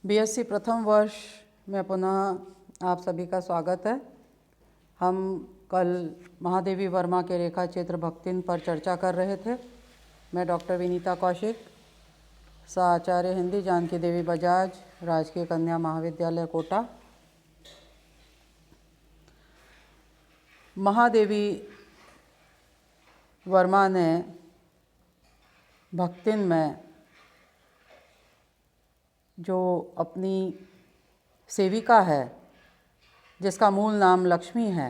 BSc प्रथम वर्ष में पुनः आप सभी का स्वागत है। हम कल महादेवी वर्मा के रेखा चित्र भक्तिन पर चर्चा कर रहे थे। मैं डॉक्टर विनीता कौशिक, सह आचार्य हिंदी, जानकी देवी बजाज, राजकीय कन्या महाविद्यालय कोटा। महादेवी वर्मा ने भक्तिन में जो अपनी सेविका है, जिसका मूल नाम लक्ष्मी है,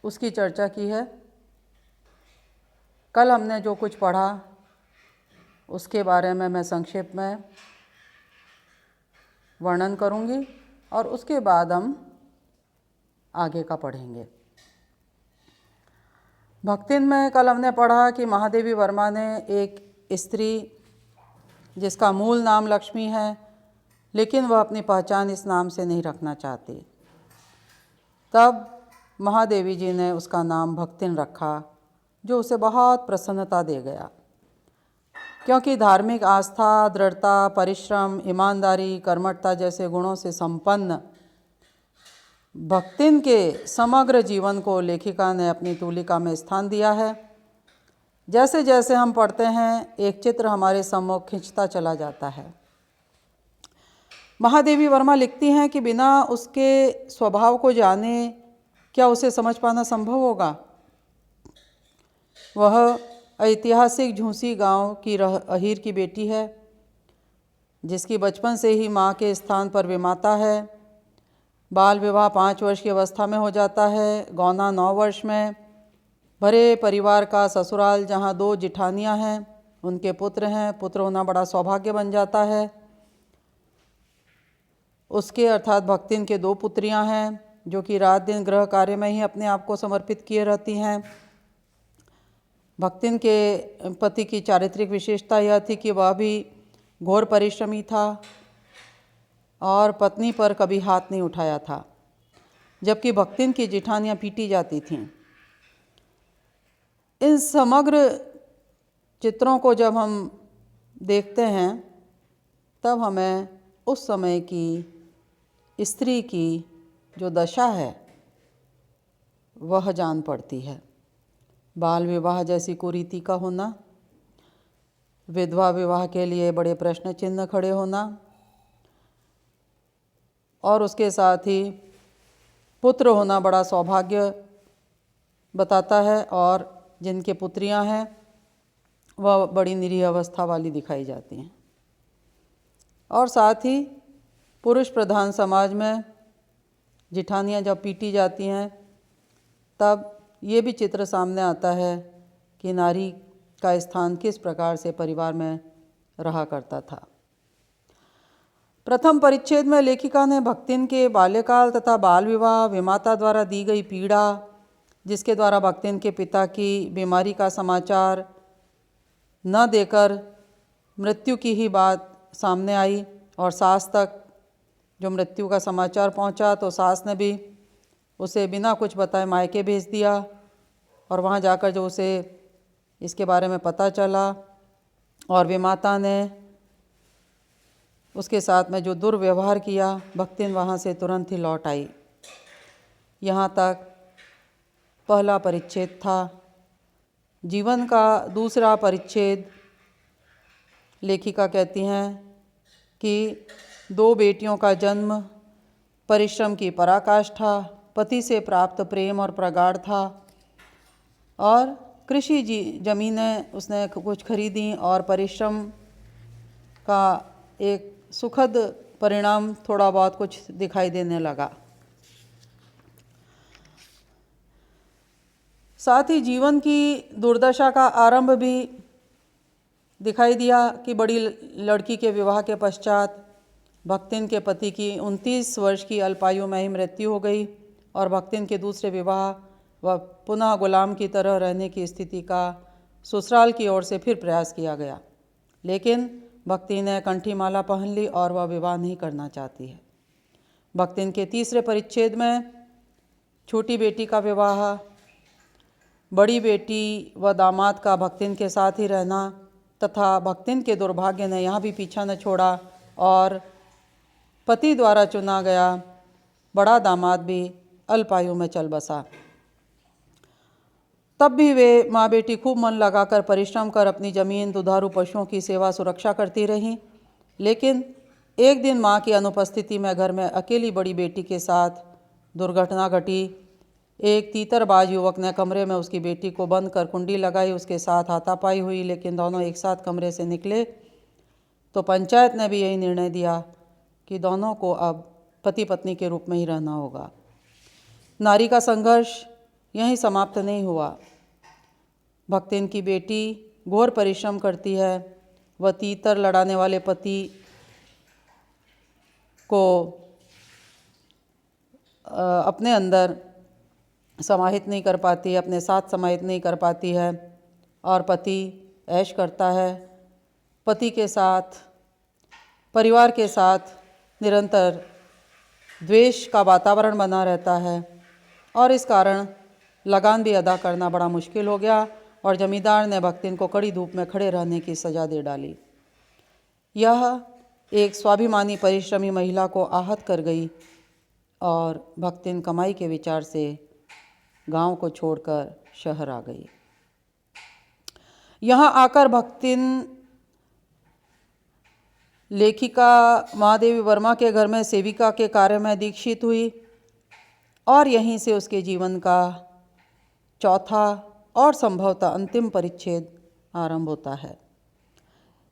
उसकी चर्चा की है। कल हमने जो कुछ पढ़ा उसके बारे में मैं संक्षेप में वर्णन करूंगी और उसके बाद हम आगे का पढ़ेंगे। भक्तिन में कल हमने पढ़ा कि महादेवी वर्मा ने एक स्त्री जिसका मूल नाम लक्ष्मी है, लेकिन वह अपनी पहचान इस नाम से नहीं रखना चाहती। तब महादेवी जी ने उसका नाम भक्तिन रखा, जो उसे बहुत प्रसन्नता दे गया, क्योंकि धार्मिक आस्था, दृढ़ता, परिश्रम, ईमानदारी, कर्मठता जैसे गुणों से संपन्न भक्तिन के समग्र जीवन को लेखिका ने अपनी तूलिका में स्थान दिया है। जैसे जैसे हम पढ़ते हैं, एक चित्र हमारे सम्मुख खिंचता चला जाता है। महादेवी वर्मा लिखती हैं कि बिना उसके स्वभाव को जाने क्या उसे समझ पाना संभव होगा। वह ऐतिहासिक झूंसी गांव की अहीर की बेटी है, जिसकी बचपन से ही माँ के स्थान पर विमाता है। बाल विवाह 5 वर्ष की अवस्था में हो जाता है। गौना 9 वर्ष में। भरे परिवार का ससुराल, जहाँ 2 जिठानियाँ हैं, उनके पुत्र हैं। पुत्र होना बड़ा सौभाग्य बन जाता है। उसके अर्थात भक्तिन के 2 पुत्रियाँ हैं, जो कि रात दिन गृह कार्य में ही अपने आप को समर्पित किए रहती हैं। भक्तिन के पति की चारित्रिक विशेषता यह थी कि वह भी घोर परिश्रमी था और पत्नी पर कभी हाथ नहीं उठाया था, जबकि भक्तिन की जिठानियाँ पीटी जाती थीं। इन समग्र चित्रों को जब हम देखते हैं, तब हमें उस समय की स्त्री की जो दशा है वह जान पड़ती है। बाल विवाह जैसी कुरीति का होना, विधवा विवाह के लिए बड़े प्रश्न चिन्ह खड़े होना, और उसके साथ ही पुत्र होना बड़ा सौभाग्य बताता है, और जिनके पुत्रियां हैं वह बड़ी निरीह अवस्था वाली दिखाई जाती हैं। और साथ ही पुरुष प्रधान समाज में जिठानियां जब पीटी जाती हैं, तब ये भी चित्र सामने आता है कि नारी का स्थान किस प्रकार से परिवार में रहा करता था। प्रथम परिच्छेद में लेखिका ने भक्तिन के बाल्यकाल तथा बाल विवाह, विमाता द्वारा दी गई पीड़ा, जिसके द्वारा भक्तिन के पिता की बीमारी का समाचार न देकर मृत्यु की ही बात सामने आई, और सास तक जो मृत्यु का समाचार पहुंचा तो सास ने भी उसे बिना कुछ बताए मायके भेज दिया, और वहां जाकर जो उसे इसके बारे में पता चला और विमाता ने उसके साथ में जो दुर्व्यवहार किया, भक्तिन वहाँ से तुरंत ही लौट आई। यहाँ तक पहला परिच्छेद था। जीवन का दूसरा परिच्छेद लेखिका कहती हैं कि 2 बेटियों का जन्म, परिश्रम की पराकाष्ठा, पति से प्राप्त प्रेम और प्रगाढ़ था, और कृषि जमीनें उसने कुछ खरीदी और परिश्रम का एक सुखद परिणाम थोड़ा बहुत कुछ दिखाई देने लगा। साथ ही जीवन की दुर्दशा का आरंभ भी दिखाई दिया कि बड़ी लड़की के विवाह के पश्चात भक्तिन के पति की 29 वर्ष की अल्पायु में ही मृत्यु हो गई, और भक्तिन के दूसरे विवाह व पुनः गुलाम की तरह रहने की स्थिति का ससुराल की ओर से फिर प्रयास किया गया। लेकिन भक्ति ने कंठी माला पहन ली और वह विवाह नहीं करना चाहती है। भक्तिन के तीसरे परिच्छेद में छोटी बेटी का विवाह, बड़ी बेटी व दामाद का भक्तिन के साथ ही रहना तथा भक्तिन के दुर्भाग्य ने यहाँ भी पीछा न छोड़ा और पति द्वारा चुना गया बड़ा दामाद भी अल्पायु में चल बसा। तब भी वे माँ बेटी खूब मन लगाकर परिश्रम कर अपनी ज़मीन, दुधारू पशुओं की सेवा सुरक्षा करती रहीं। लेकिन एक दिन माँ की अनुपस्थिति में घर में अकेली बड़ी बेटी के साथ दुर्घटना घटी। एक तीतरबाज युवक ने कमरे में उसकी बेटी को बंद कर कुंडी लगाई, उसके साथ हाथापाई हुई, लेकिन दोनों एक साथ कमरे से निकले तो पंचायत ने भी यही निर्णय दिया कि दोनों को अब पति पत्नी के रूप में ही रहना होगा। नारी का संघर्ष यहीं समाप्त नहीं हुआ। भक्तिन की बेटी घोर परिश्रम करती है। वह तीतर लड़ाने वाले पति को अपने अंदर समाहित नहीं कर पाती, अपने साथ समाहित नहीं कर पाती है और पति ऐश करता है। पति के साथ, परिवार के साथ निरंतर द्वेष का वातावरण बना रहता है और इस कारण लगान भी अदा करना बड़ा मुश्किल हो गया और जमींदार ने भक्तिन को कड़ी धूप में खड़े रहने की सज़ा दे डाली। यह एक स्वाभिमानी परिश्रमी महिला को आहत कर गई और भक्तिन कमाई के विचार से गांव को छोड़कर शहर आ गई। यहाँ आकर भक्तिन लेखिका महादेवी वर्मा के घर में सेविका के कार्य में दीक्षित हुई और यहीं से उसके जीवन का चौथा और संभवतः अंतिम परिच्छेद आरंभ होता है।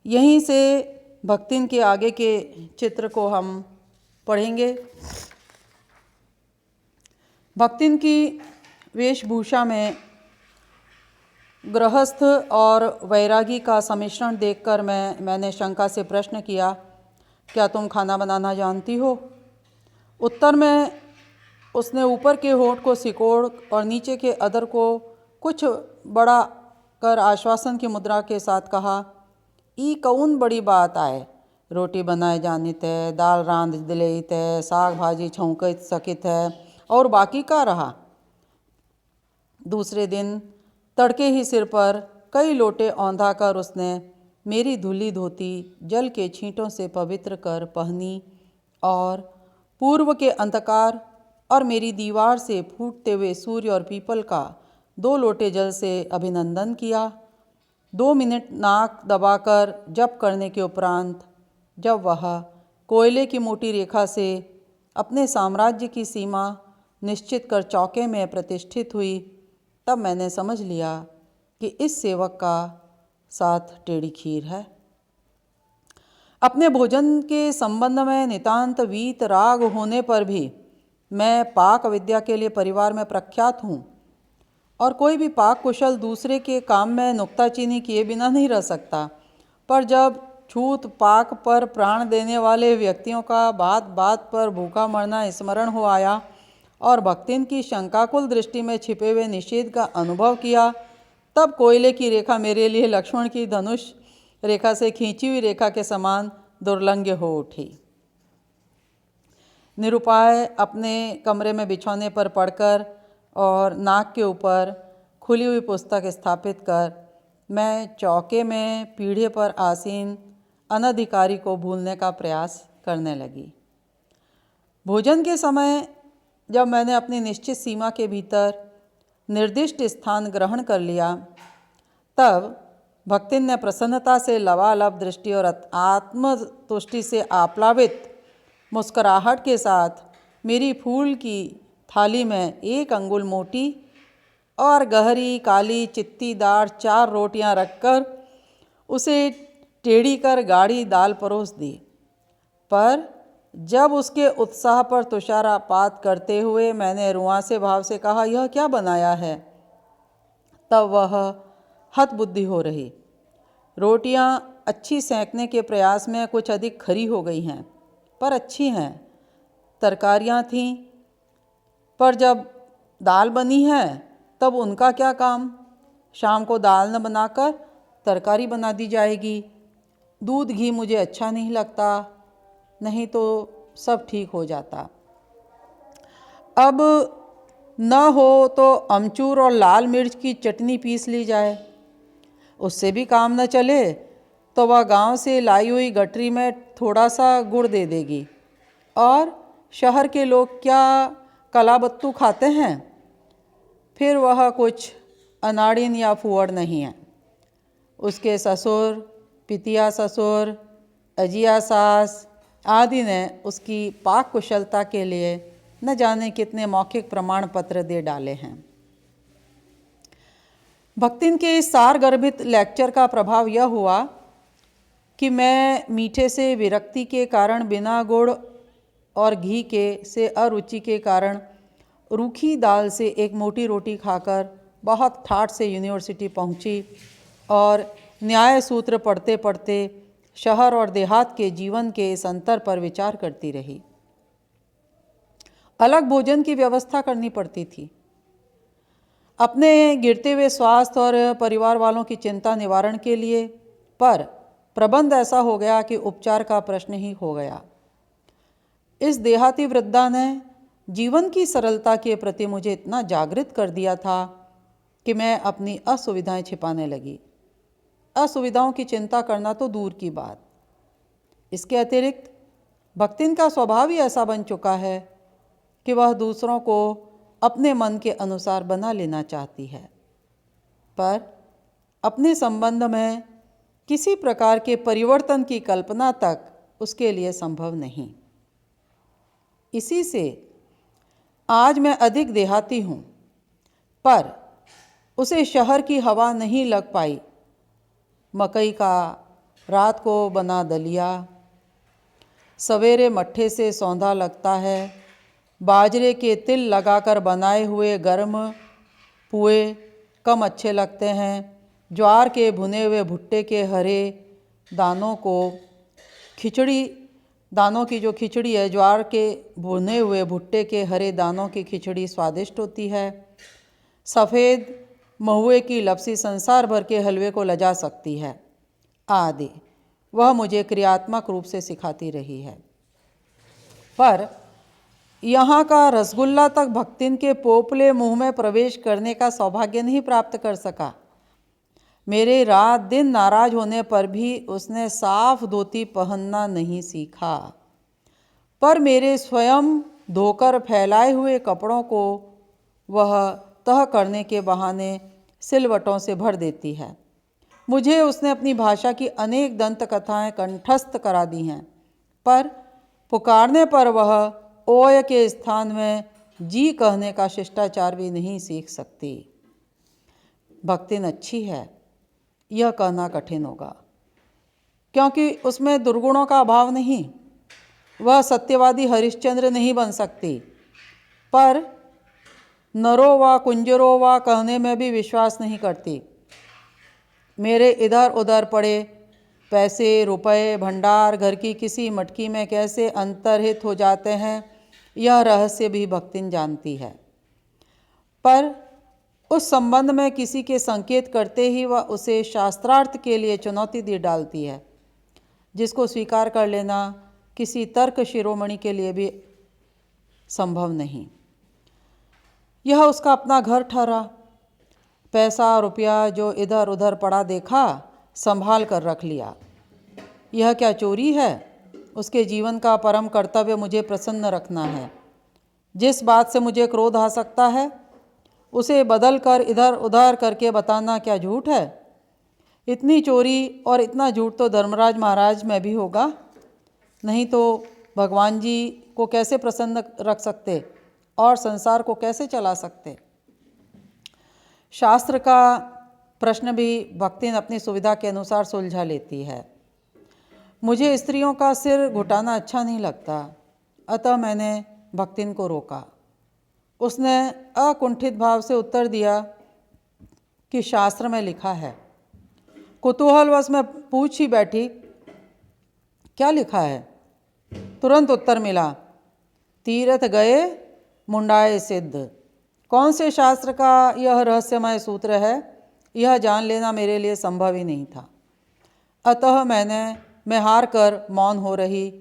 यहीं से भक्तिन के आगे के चित्र को हम पढ़ेंगे। भक्तिन की वेशभूषा में गृहस्थ और वैरागी का सम्मिश्रण देखकर मैंने शंका से प्रश्न किया, क्या तुम खाना बनाना जानती हो? उत्तर में उसने ऊपर के होंठ को सिकोड़ और नीचे के अधर को कुछ बड़ा कर आश्वासन की मुद्रा के साथ कहा, ई कौन बड़ी बात आए, रोटी बनाए जानित है, दाल रांध दिलेत है, साग भाजी छौंक सकित है और बाकी का रहा। दूसरे दिन तड़के ही सिर पर कई लोटे औंधा कर उसने मेरी धुली धोती जल के छींटों से पवित्र कर पहनी और पूर्व के अंधकार और मेरी दीवार से फूटते हुए सूर्य और पीपल का 2 लोटे जल से अभिनंदन किया। 2 मिनट नाक दबाकर जप करने के उपरांत जब वह कोयले की मोटी रेखा से अपने साम्राज्य की सीमा निश्चित कर चौके में प्रतिष्ठित हुई, तब मैंने समझ लिया कि इस सेवक का साथ टेढ़ी खीर है। अपने भोजन के संबंध में नितांत वीत राग होने पर भी मैं पाक विद्या के लिए परिवार में प्रख्यात हूँ और कोई भी पाक कुशल दूसरे के काम में नुक्ताचीनी किए बिना नहीं रह सकता। पर जब छूत पाक पर प्राण देने वाले व्यक्तियों का बात बात पर भूखा मरना स्मरण हो आया और भक्तिन की शंकाकुल दृष्टि में छिपे हुए निषेध का अनुभव किया, तब कोयले की रेखा मेरे लिए लक्ष्मण की धनुष रेखा से खींची हुई रेखा के समान दुर्लंघ्य हो उठी। निरुपाय अपने कमरे में बिछौने पर पड़कर और नाक के ऊपर खुली हुई पुस्तक स्थापित कर मैं चौके में पीढ़े पर आसीन अनधिकारी को भूलने का प्रयास करने लगी। भोजन के समय जब मैंने अपनी निश्चित सीमा के भीतर निर्दिष्ट स्थान ग्रहण कर लिया, तब भक्तिन ने प्रसन्नता से लबालब दृष्टि और आत्मतुष्टि से आप्लावित मुस्कुराहट के साथ मेरी फूल की थाली में 1 अंगुल मोटी और गहरी काली चित्तीदार 4 रोटियां रखकर उसे टेढ़ी कर गाढ़ी दाल परोस दी। पर जब उसके उत्साह पर तुषारपात करते हुए मैंने रुआंसे भाव से कहा, यह क्या बनाया है, तब वह हतबुद्धि हो रही। रोटियां अच्छी सेंकने के प्रयास में कुछ अधिक खरी हो गई हैं, पर अच्छी हैं। तरकारियां थीं, पर जब दाल बनी है तब उनका क्या काम? शाम को दाल न बनाकर तरकारी बना दी जाएगी। दूध घी मुझे अच्छा नहीं लगता, नहीं तो सब ठीक हो जाता। अब न हो तो अमचूर और लाल मिर्च की चटनी पीस ली जाए, उससे भी काम न चले तो वह गांव से लाई हुई गठरी में थोड़ा सा गुड़ दे देगी। और शहर के लोग क्या कलाबत्तू खाते हैं, फिर वह कुछ अनाड़िन या फुअड़ नहीं है। उसके ससुर, पितिया ससुर, अजिया सास आदि ने उसकी पाक कुशलता के लिए न जाने कितने मौखिक प्रमाण पत्र दे डाले हैं। भक्तिन के इस सारगर्भित लेक्चर का प्रभाव यह हुआ कि मैं मीठे से विरक्ति के कारण बिना गुड़ और घी के से अरुचि के कारण रूखी दाल से एक मोटी रोटी खाकर बहुत ठाठ से यूनिवर्सिटी पहुंची और न्याय सूत्र पढ़ते पढ़ते शहर और देहात के जीवन के इस अंतर पर विचार करती रही। अलग भोजन की व्यवस्था करनी पड़ती थी। अपने गिरते हुए स्वास्थ्य और परिवार वालों की चिंता निवारण के लिए, पर प्रबंध ऐसा हो गया कि उपचार का प्रश्न ही हो गया। इस देहाती वृद्धा ने जीवन की सरलता के प्रति मुझे इतना जागृत कर दिया था कि मैं अपनी असुविधाएं छिपाने लगी। असुविधाओं की चिंता करना तो दूर की बात, इसके अतिरिक्त भक्तिन का स्वभाव ही ऐसा बन चुका है कि वह दूसरों को अपने मन के अनुसार बना लेना चाहती है, पर अपने संबंध में किसी प्रकार के परिवर्तन की कल्पना तक उसके लिए संभव नहीं। इसी से आज मैं अधिक देहाती हूँ, पर उसे शहर की हवा नहीं लग पाई। मकई का रात को बना दलिया सवेरे मट्ठे से सौंधा लगता है। बाजरे के तिल लगाकर बनाए हुए गर्म पुए कम अच्छे लगते हैं। ज्वार के भुने हुए भुट्टे के हरे दानों को खिचड़ी, दानों की जो खिचड़ी है, ज्वार के भुने हुए भुट्टे के हरे दानों की खिचड़ी स्वादिष्ट होती है। सफ़ेद महुए की लपसी संसार भर के हलवे को लजा सकती है आदि वह मुझे क्रियात्मक रूप से सिखाती रही है। पर यहाँ का रसगुल्ला तक भक्तिन के पोपले मुंह में प्रवेश करने का सौभाग्य नहीं प्राप्त कर सका। मेरे रात दिन नाराज होने पर भी उसने साफ धोती पहनना नहीं सीखा, पर मेरे स्वयं धोकर फैलाए हुए कपड़ों को वह तह करने के बहाने सिलवटों से भर देती है। मुझे उसने अपनी भाषा की अनेक दंत कथाएँ कंठस्थ करा दी हैं, पर पुकारने पर वह ओय के स्थान में जी कहने का शिष्टाचार भी नहीं सीख सकती। भक्तिन अच्छी है, यह कहना कठिन होगा, क्योंकि उसमें दुर्गुणों का अभाव नहीं। वह सत्यवादी हरिश्चंद्र नहीं बन सकती, पर नरो व कुंजरो व कहने में भी विश्वास नहीं करती। मेरे इधर उधर पड़े पैसे, रुपए, भंडार घर की किसी मटकी में कैसे अंतर्हित हो जाते हैं, यह रहस्य भी भक्तिन जानती है। पर उस संबंध में किसी के संकेत करते ही वह उसे शास्त्रार्थ के लिए चुनौती दे डालती है, जिसको स्वीकार कर लेना किसी तर्क शिरोमणि के लिए भी संभव नहीं। यह उसका अपना घर ठहरा। पैसा रुपया जो इधर उधर पड़ा देखा, संभाल कर रख लिया। यह क्या चोरी है? उसके जीवन का परम कर्तव्य मुझे प्रसन्न रखना है। जिस बात से मुझे क्रोध आ सकता है, उसे बदल कर इधर उधर करके बताना क्या झूठ है? इतनी चोरी और इतना झूठ तो धर्मराज महाराज में भी होगा, नहीं तो भगवान जी को कैसे प्रसन्न रख सकते और संसार को कैसे चला सकते? शास्त्र का प्रश्न भी भक्तिन अपनी सुविधा के अनुसार सुलझा लेती है। मुझे स्त्रियों का सिर घुटाना अच्छा नहीं लगता, अतः मैंने भक्तिन को रोका। उसने अकुंठित भाव से उत्तर दिया कि शास्त्र में लिखा है। कुतूहलवश मैं पूछ ही बैठी, क्या लिखा है? तुरंत उत्तर मिला, तीर्थ गए मुंडाए सिद्ध। कौन से शास्त्र का यह रहस्यमय सूत्र है, यह जान लेना मेरे लिए संभव ही नहीं था। अतः मैं हार कर मौन हो रही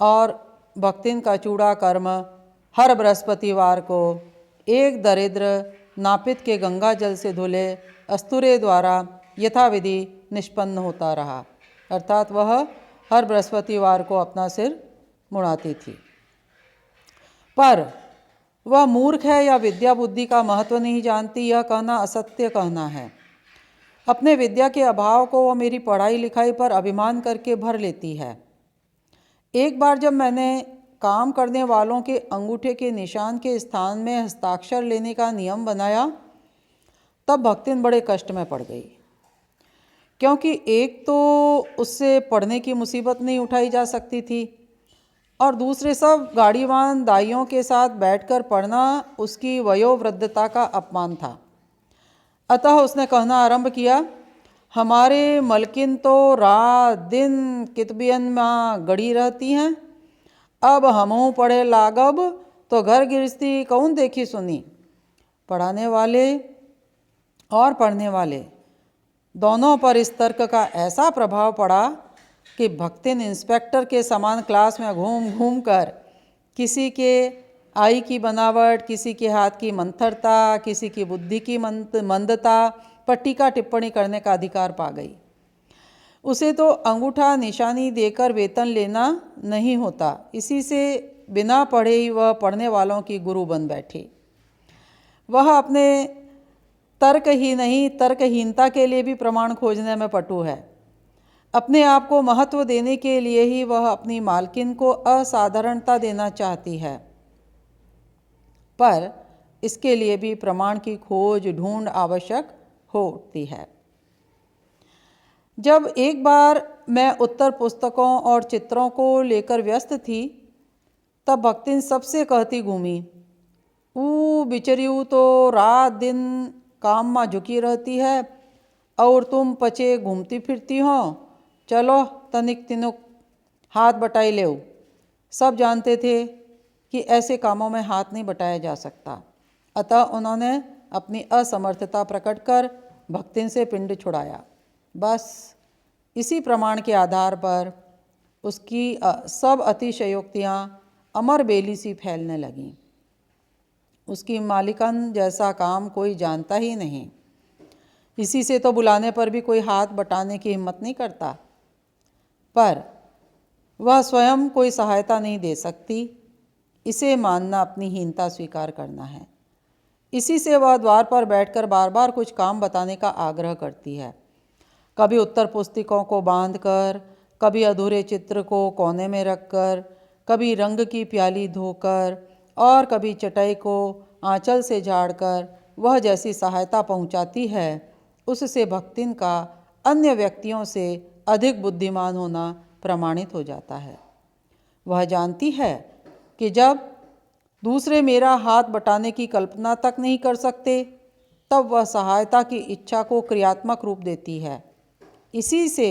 और भक्तिन का चूड़ा कर्म हर बृहस्पतिवार को एक दरिद्र नापित के गंगा जल से धुले अस्तुरे द्वारा यथाविधि निष्पन्न होता रहा। अर्थात वह हर बृहस्पतिवार को अपना सिर मुड़ाती थी। पर वह मूर्ख है या विद्या बुद्धि का महत्व नहीं जानती, यह कहना असत्य कहना है। अपने विद्या के अभाव को वह मेरी पढ़ाई लिखाई पर अभिमान करके भर लेती है। एक बार जब मैंने काम करने वालों के अंगूठे के निशान के स्थान में हस्ताक्षर लेने का नियम बनाया, तब भक्तिन बड़े कष्ट में पड़ गई, क्योंकि एक तो उससे पढ़ने की मुसीबत नहीं उठाई जा सकती थी और दूसरे सब गाड़ीवान दाइयों के साथ बैठकर पढ़ना उसकी वयोवृद्धता का अपमान था। अतः उसने कहना आरंभ किया, हमारे मलकिन तो रात दिन कितबियन में गड़ी रहती हैं, अब हमहूँ पढ़े लागब तो घर गृहस्थी कौन देखी सुनी। पढ़ाने वाले और पढ़ने वाले दोनों पर इस तर्क का ऐसा प्रभाव पड़ा कि भक्तिन इंस्पेक्टर के समान क्लास में घूम घूम कर किसी के आई की बनावट, किसी के हाथ की मंथरता, किसी की बुद्धि की मंदता पर टीका टिप्पणी करने का अधिकार पा गई। उसे तो अंगूठा निशानी देकर वेतन लेना नहीं होता, इसी से बिना पढ़े ही वह पढ़ने वालों की गुरु बन बैठी। वह अपने तर्क ही नहीं तर्कहीनता के लिए भी प्रमाण खोजने में पटु है। अपने आप को महत्व देने के लिए ही वह अपनी मालकिन को असाधारणता देना चाहती है, पर इसके लिए भी प्रमाण की खोज ढूंढ आवश्यक होती है। जब एक बार मैं उत्तर पुस्तकों और चित्रों को लेकर व्यस्त थी, तब भक्तिन सबसे कहती घूमी, ऊ बिचरियू तो रात दिन काम में झुकी रहती है और तुम पचे घूमती फिरती हो, चलो तनिक तिनुक हाथ बटाई ले। सब जानते थे कि ऐसे कामों में हाथ नहीं बटाया जा सकता, अतः उन्होंने अपनी असमर्थता प्रकट कर भक्तिन से पिंड छुड़ाया। बस इसी प्रमाण के आधार पर उसकी सब अतिशयोक्तियाँ अमर बेली सी फैलने लगीं। उसकी मालिकन जैसा काम कोई जानता ही नहीं, इसी से तो बुलाने पर भी कोई हाथ बटाने की हिम्मत नहीं करता। पर वह स्वयं कोई सहायता नहीं दे सकती, इसे मानना अपनी हीनता स्वीकार करना है। इसी से वह द्वार पर बैठकर बार बार कुछ काम बताने का आग्रह करती है। कभी उत्तर पुस्तिकों को बांधकर, कभी अधूरे चित्र को कोने में रखकर, कभी रंग की प्याली धोकर और कभी चटाई को आंचल से झाड़कर वह जैसी सहायता पहुंचाती है, उससे भक्तिन का अन्य व्यक्तियों से अधिक बुद्धिमान होना प्रमाणित हो जाता है। वह जानती है कि जब दूसरे मेरा हाथ बटाने की कल्पना तक नहीं कर सकते, तब वह सहायता की इच्छा को क्रियात्मक रूप देती है। इसी से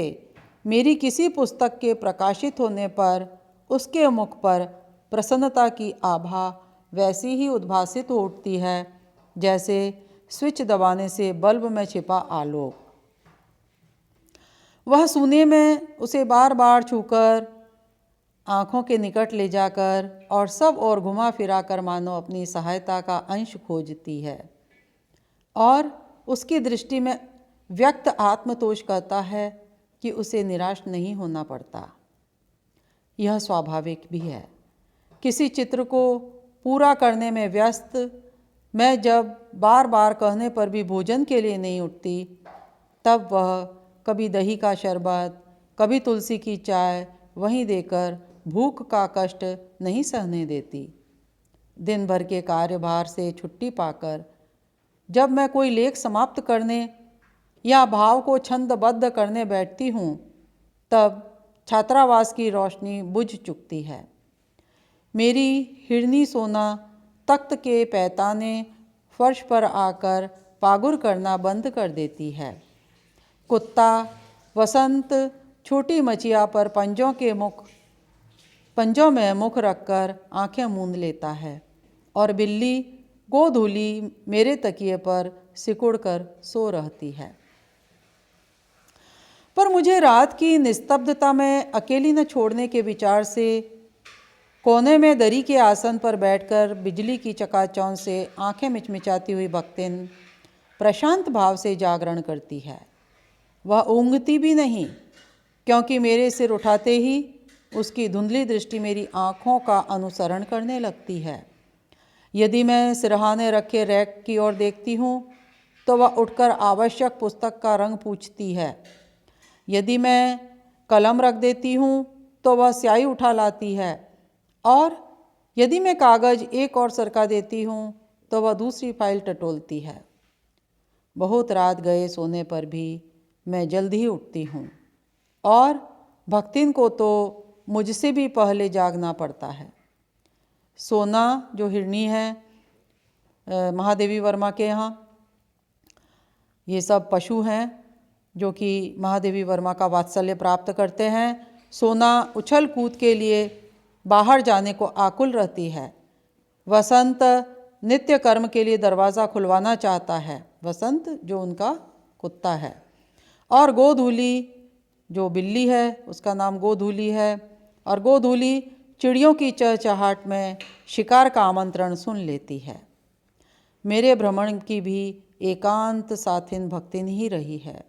मेरी किसी पुस्तक के प्रकाशित होने पर उसके मुख पर प्रसन्नता की आभा वैसी ही उद्भासित हो उठती है जैसे स्विच दबाने से बल्ब में छिपा आलोक। वह सूने में उसे बार बार छूकर, आँखों के निकट ले जाकर और सब ओर घुमा फिरा कर मानो अपनी सहायता का अंश खोजती है, और उसकी दृष्टि में व्यक्त आत्मतोष कहता है कि उसे निराश नहीं होना पड़ता। यह स्वाभाविक भी है। किसी चित्र को पूरा करने में व्यस्त मैं जब बार बार कहने पर भी भोजन के लिए नहीं उठती, तब वह कभी दही का शरबत, कभी तुलसी की चाय वहीं देकर भूख का कष्ट नहीं सहने देती। दिन भर के कार्यभार से छुट्टी पाकर जब मैं कोई लेख समाप्त करने या भाव को छंदबद्ध करने बैठती हूँ, तब छात्रावास की रोशनी बुझ चुकती है। मेरी हिरनी सोना तख्त के पैताने फर्श पर आकर पागुर करना बंद कर देती है। कुत्ता वसंत छोटी मचिया पर पंजों में मुख रखकर आंखें मूंद लेता है, और बिल्ली गोधूली मेरे तकिए पर सिकुड़ कर सो रहती है। पर मुझे रात की निस्तब्धता में अकेली न छोड़ने के विचार से कोने में दरी के आसन पर बैठकर बिजली की चकाचौंध से आंखें मिचमिचाती हुई भक्तिन प्रशांत भाव से जागरण करती है। वह ऊँघती भी नहीं, क्योंकि मेरे सिर उठाते ही उसकी धुंधली दृष्टि मेरी आँखों का अनुसरण करने लगती है। यदि मैं सिरहाने रखे रैक की ओर देखती हूँ तो वह उठकर आवश्यक पुस्तक का रंग पूछती है। यदि मैं कलम रख देती हूँ तो वह स्याही उठा लाती है, और यदि मैं कागज़ एक और सरका देती हूँ तो वह दूसरी फाइल टटोलती है। बहुत रात गए सोने पर भी मैं जल्द ही उठती हूँ, और भक्तिन को तो मुझसे भी पहले जागना पड़ता है। सोना जो हिरणी है महादेवी वर्मा के यहाँ, ये सब पशु हैं जो कि महादेवी वर्मा का वात्सल्य प्राप्त करते हैं। सोना उछल कूद के लिए बाहर जाने को आकुल रहती है। वसंत नित्य कर्म के लिए दरवाज़ा खुलवाना चाहता है, वसंत जो उनका कुत्ता है। और गोधूली जो बिल्ली है उसका नाम गोधूली है, और गोधूली चिड़ियों की चहचहाट में शिकार का आमंत्रण सुन लेती है। मेरे भ्रमण की भी एकांत साथिन भक्तिन ही रही है।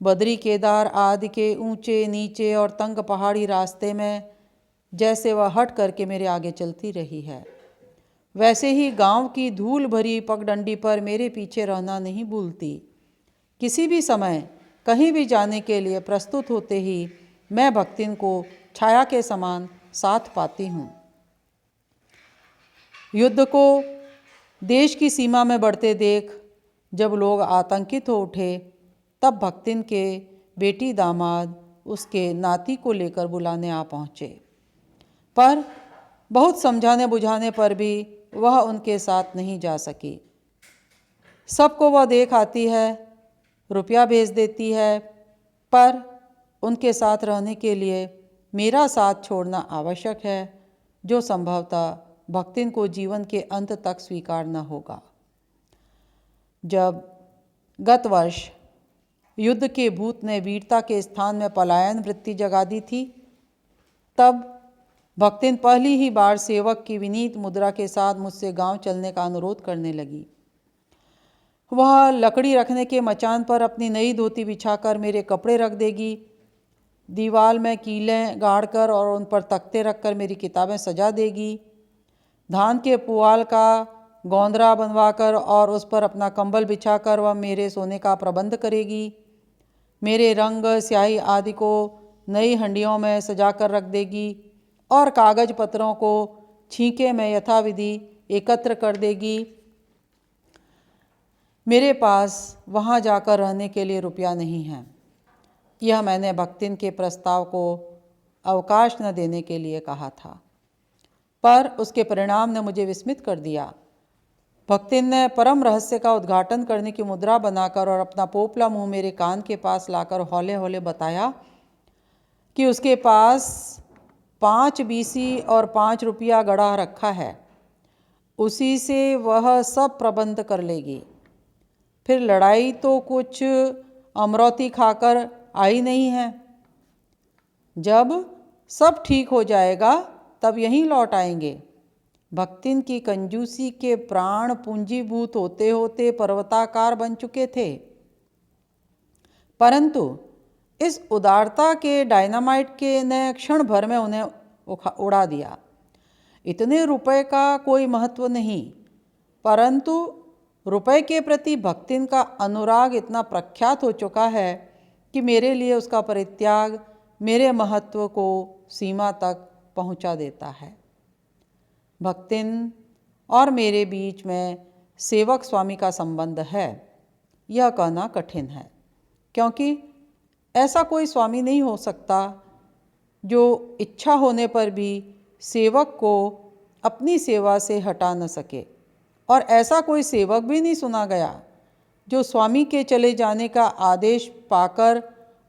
बद्री केदार आदि के ऊंचे नीचे और तंग पहाड़ी रास्ते में जैसे वह हट करके मेरे आगे चलती रही है, वैसे ही गांव की धूल भरी पगडंडी पर मेरे पीछे रहना नहीं भूलती। किसी भी समय कहीं भी जाने के लिए प्रस्तुत होते ही मैं भक्तिन को छाया के समान साथ पाती हूँ। युद्ध को देश की सीमा में बढ़ते देख जब लोग आतंकित हो उठे, तब भक्तिन के बेटी दामाद उसके नाती को लेकर बुलाने आ पहुँचे, पर बहुत समझाने बुझाने पर भी वह उनके साथ नहीं जा सकी। सबको वह देख आती है, रुपया भेज देती है, पर उनके साथ रहने के लिए मेरा साथ छोड़ना आवश्यक है, जो संभवतः भक्तिन को जीवन के अंत तक स्वीकार न होगा। जब गत वर्ष युद्ध के भूत ने वीरता के स्थान में पलायन वृत्ति जगा दी थी, तब भक्तिन पहली ही बार सेवक की विनीत मुद्रा के साथ मुझसे गांव चलने का अनुरोध करने लगी। वह लकड़ी रखने के मचान पर अपनी नई धोती बिछाकर मेरे कपड़े रख देगी, दीवार में कीलें गाड़कर और उन पर तख्ते रखकर मेरी किताबें सजा देगी, धान के पुआल का गोंदरा बनवाकर और उस पर अपना कंबल बिछाकर वह मेरे सोने का प्रबंध करेगी, मेरे रंग स्याही आदि को नई हंडियों में सजा कर रख देगी और कागज पत्रों को छींके में यथाविधि एकत्र कर देगी। मेरे पास वहाँ जाकर रहने के लिए रुपया नहीं है। यह मैंने भक्तिन के प्रस्ताव को अवकाश न देने के लिए कहा था, पर उसके परिणाम ने मुझे विस्मित कर दिया। भक्तिन ने परम रहस्य का उद्घाटन करने की मुद्रा बनाकर और अपना पोपला मुंह मेरे कान के पास लाकर हौले हौले बताया कि उसके पास 5 बीसी और 5 रुपया गड़ा रखा है, उसी से वह सब प्रबंध कर लेगी। फिर लड़ाई तो कुछ अमरौती खाकर आई नहीं है। जब सब ठीक हो जाएगा तब यहीं लौट आएंगे। भक्तिन की कंजूसी के प्राण पूंजीभूत होते होते पर्वताकार बन चुके थे, परंतु इस उदारता के डायनामाइट के ने क्षण भर में उन्हें उड़ा दिया। इतने रुपए का कोई महत्व नहीं, परंतु रुपए के प्रति भक्तिन का अनुराग इतना प्रख्यात हो चुका है कि मेरे लिए उसका परित्याग मेरे महत्व को सीमा तक पहुंचा देता है। भक्तिन और मेरे बीच में सेवक स्वामी का संबंध है, यह कहना कठिन है, क्योंकि ऐसा कोई स्वामी नहीं हो सकता जो इच्छा होने पर भी सेवक को अपनी सेवा से हटा न सके, और ऐसा कोई सेवक भी नहीं सुना गया जो स्वामी के चले जाने का आदेश पाकर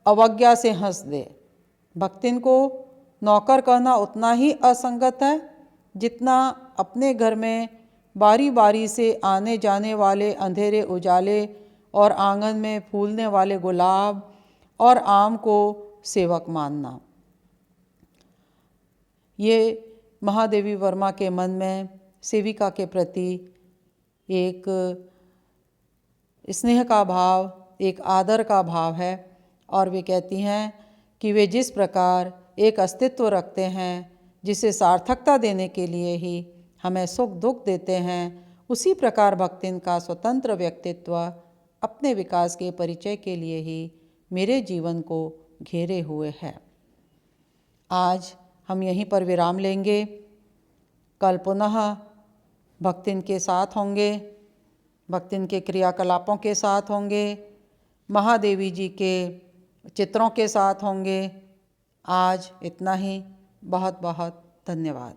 अवज्ञा से हंस दे। भक्तिन को नौकर कहना उतना ही असंगत है जितना अपने घर में बारी बारी से आने जाने वाले अंधेरे उजाले और आंगन में फूलने वाले गुलाब और आम को सेवक मानना। ये महादेवी वर्मा के मन में सेविका के प्रति एक स्नेह का भाव, एक आदर का भाव है, और वे कहती हैं कि वे जिस प्रकार एक अस्तित्व रखते हैं जिसे सार्थकता देने के लिए ही हमें सुख दुख देते हैं, उसी प्रकार भक्तिन का स्वतंत्र व्यक्तित्व अपने विकास के परिचय के लिए ही मेरे जीवन को घेरे हुए है। आज हम यहीं पर विराम लेंगे। कल पुनः भक्तिन के साथ होंगे, भक्तिन के क्रियाकलापों के साथ होंगे, महादेवी जी के चित्रों के साथ होंगे। आज इतना ही। बहुत बहुत धन्यवाद।